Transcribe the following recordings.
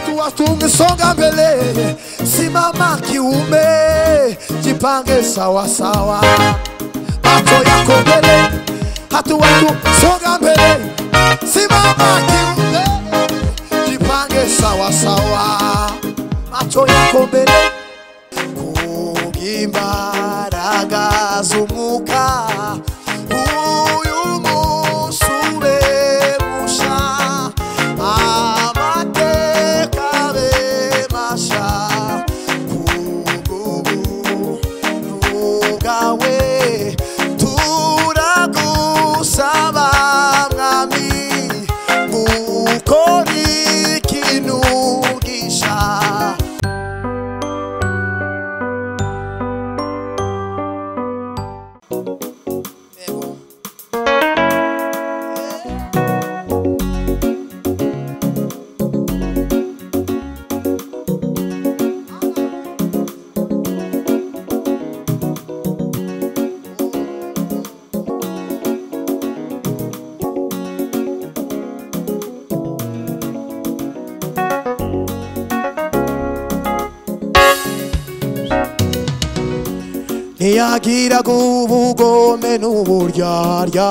hatua tungesonga mbele. Simama kiume, jipange sawa sawa. Macho yako mbele, hatua tungesonga mbele. Simama kiume, jipange sawa sawa. Macho yako mbele. Kugimbaraga zumuka uyu musube musha amateka be masha kugubu nugawe turagusaba mwami gukora ikintu gisha. Ntiyagira ubugome n'uburyarya,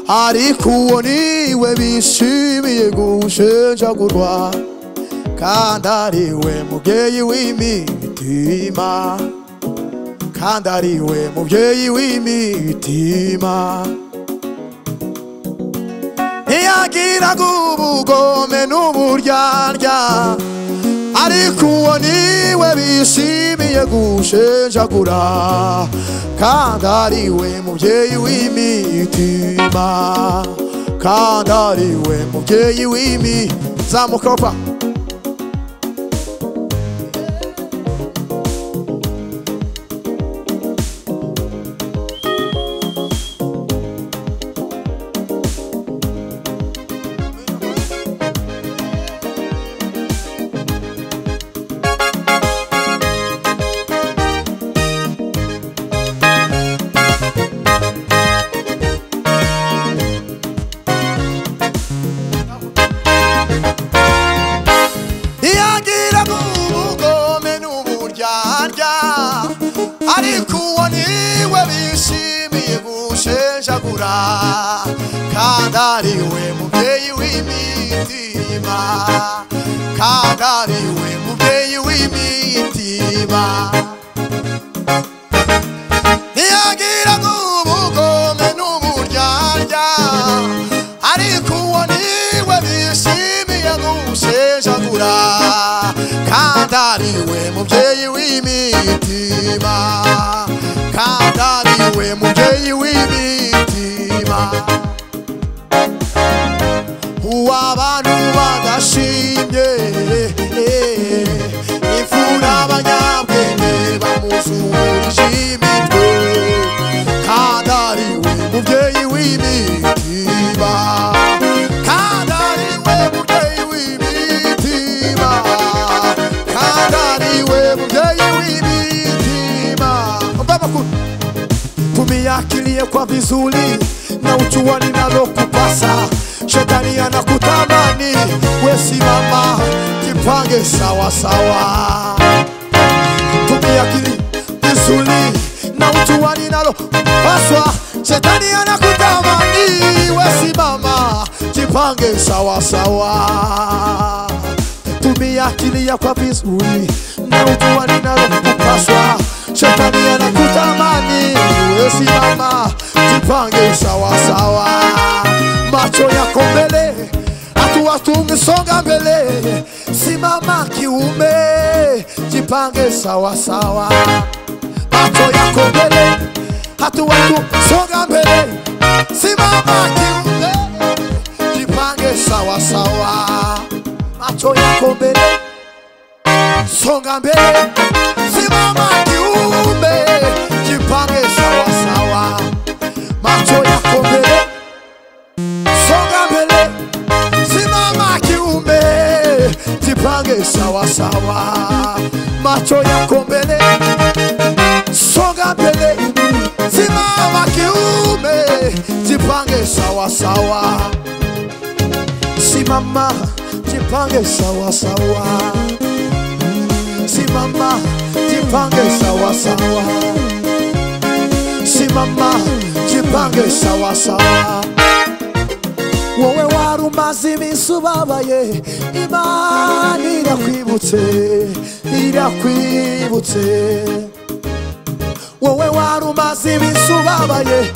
ariko uwo niwe bishimiye gushenjagurwa, kandi ariwe mubyeyi w'imitima, kandi ariwe mubyeyi w'imitima. Ntiyagira ubugome n'uburyarya, ariko uwo niwe bishimiye gushenjagura, kandi ariwe mubyeyi w'imitima, kandi ariwe mubyeyi w'imitima. Zamuka opa. Ariko uwo niwe bishimiye gushenjagura, kandi ariwe mubyeyi w'imitima, kandi ariwe mubyeyi w'imitima. Ntiyagira ubugome n'uburyarya, ariko uwo niwe bishimiye gushenjagura, kandi ariwe mubyeyi w'imitima, kandi ariwe mubyeyi w'imitima. Uw'abantu badashimye, imfura abanyabwenge bamuzurije imitwe, kandi ariwe mubyeyi w'imitima, kandi ariwe mubyeyi w'imitima, kandi ariwe mubyeyi w'imitima. Tumiakilie kwa vizuri na ujua ninalokupasa. Shetani anakutamani, we simama jipange sawa sawa. Tumiakilie vizuri na ujua ninalokupaswa. Shetani anakutamani, we simama jipange sawa sawa. Tumiakilie kwa vizuri na ujua ninalokupaswa. Shetani anakutamani, we simama jipange sawa sawa. Macho yako mbele, hatua tungesonga mbele. Simama kiume, jipange sawa sawa. Macho yako mbele, hatua tungesonga mbele. Simama kiume, jipange sawa sawa. Macho yako mbele, songa mbele. Simama kiume, jipange sawa sawa. Macho yako mbele, songa mbele. Simama kiume, jipange sawa sawa. Macho yako mbele, songa mbele. Simama kiume, jipange sawa sawa. Simama jipange sawa sawa. Simama, jipange sawa sawa. Simama, jipange sawa sawa. Wowe warumaze iminsi ubabaye, Imana irakwibutse, irakwibutse. Wowe warumaze iminsi ubabaye,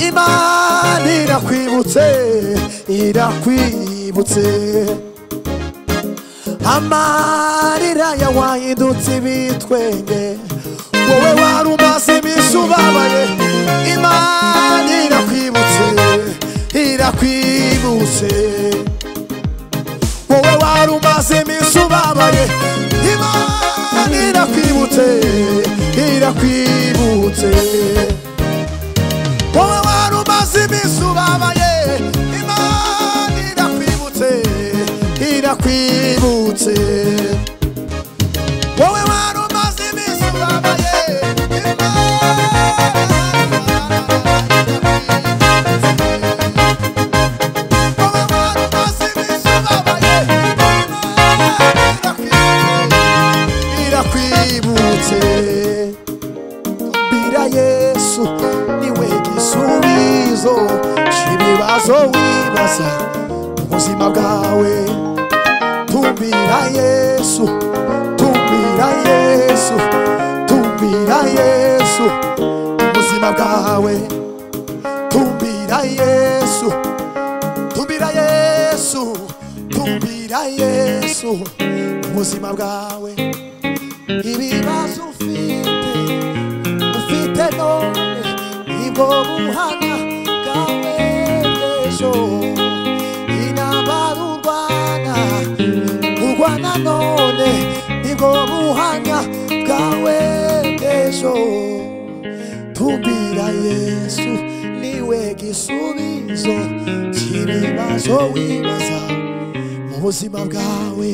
Imana irakwibutse, irakwibutse. Amarira yawahindutse ibitwenge. Wowe warumaze iminsi ubabaye, Imana irakwibutse, irakwibutse. Wowe warumaze iminsi ubabaye, Imana irakwibutse, irakwibutse. Wowe warumaze iminsi ubabaye, Imana irakwibutse, irakwibutse. Wowe warumaze iminsi ubabaye, irakwibutse. Tumbira Yesu niwe gisubizo cy'ibibazo wibaza mu buzima bwawe. Tumbira Yesu, tumbira Yesu, tumbira Yesu mu buzima bwawe. Tumbira Yesu, tumbira Yesu, tumbira Yesu mu buzima bwawe. Ibibazo ufite none nibwo buhamya bwawe bw'ejo. Intambara urwana none nibwo buhamya bwawe bw'ejo. Tumbira Yesu niwe gisubizo cy'ibibazo wibaza mu buzima bwawe.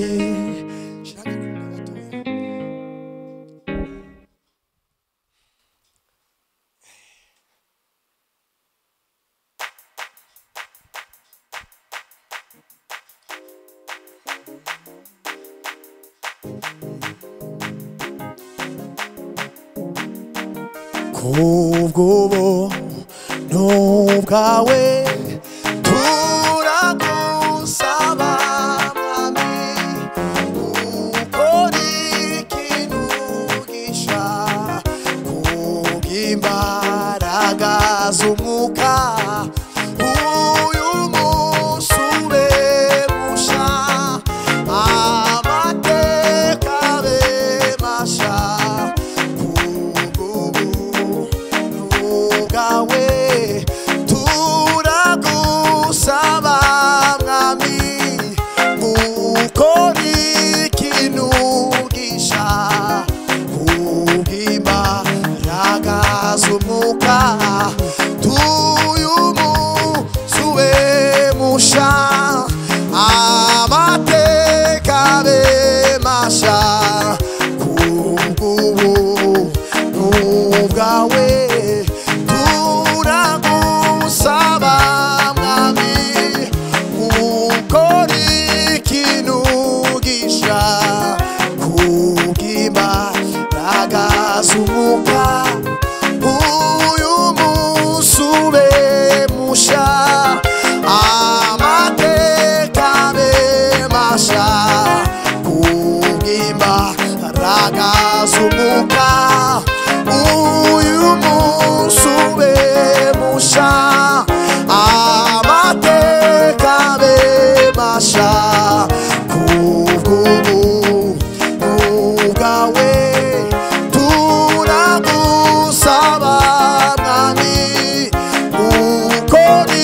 Kubw'ubuntu bwawe turagusaba Mwami, ukora ikintu gisha. Kubw'imbaraga z'Umwuka uyu munsi ube musha, amateka abe masha. Turagusaba Mwami, ukora ikintu gisha. Kubw'imbaraga z'Umwuka uyu munsi ube musha, amateka abe masha. Kubw'ubuntu bwawe turagusaba Mwami, ukora ikintu gisha. Kubw'imbaraga z'Umwuka uyu munsi ube musha, amateka abe masha. Kubw'imbaraga z'Umwuka uyu munsi ube musha, amateka abe masha. Kubw'ubuntu bwawe turagusaba Mwami, ukora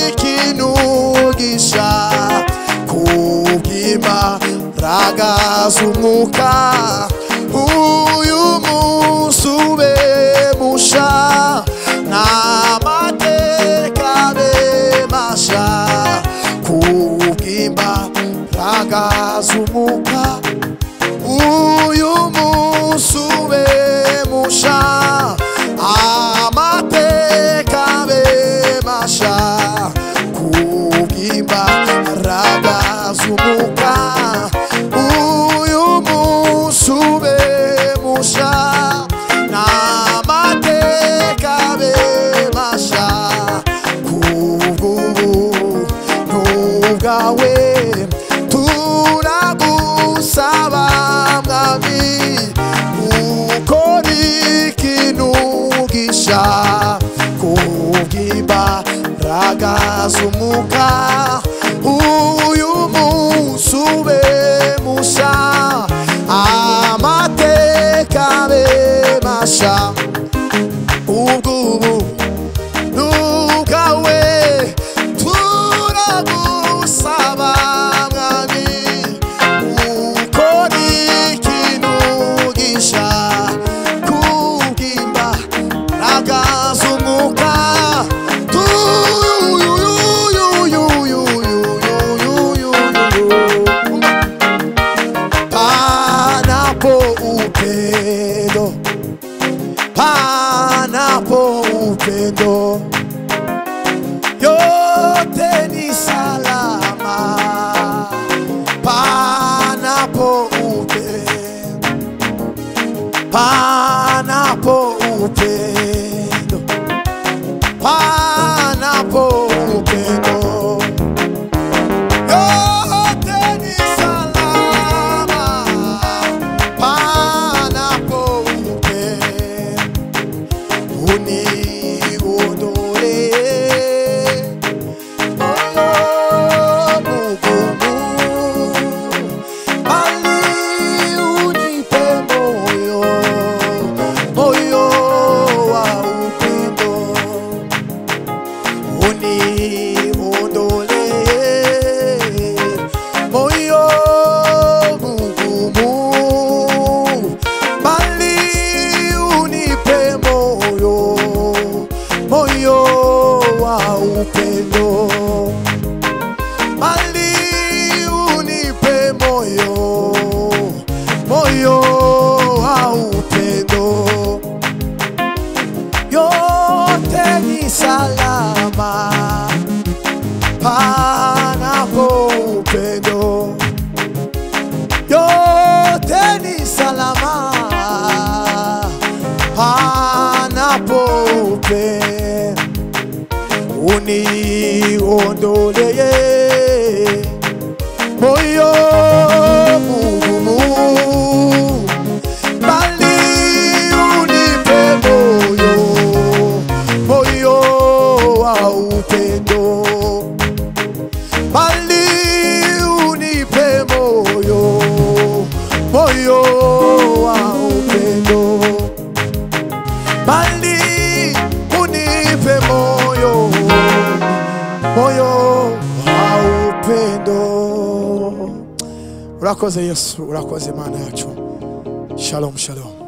ikintu gisha. Kubw'imbaraga z'Umwuka uyu munsi ube musha, n'amateka abe masha. Kubw'imbaraga z'Umwuka uyu munsi ube musha, amateka abe masha. Kubw'imbaraga z'Umwuka upendo, panapo upendo, yote ni salama. Panapo upendo, panapo upendo, panapo upendo, yote ni salama. Panapo upendo, uniondole uniondoleye moyo mugumu, bali unipe moyo, moyo wa upendo, bali unipe moyo, moyo wa upendo, bali unipe moyo, moyo wa upendo. Urakoze Yesu, urakoze Mana yacu. Shalom, shalom.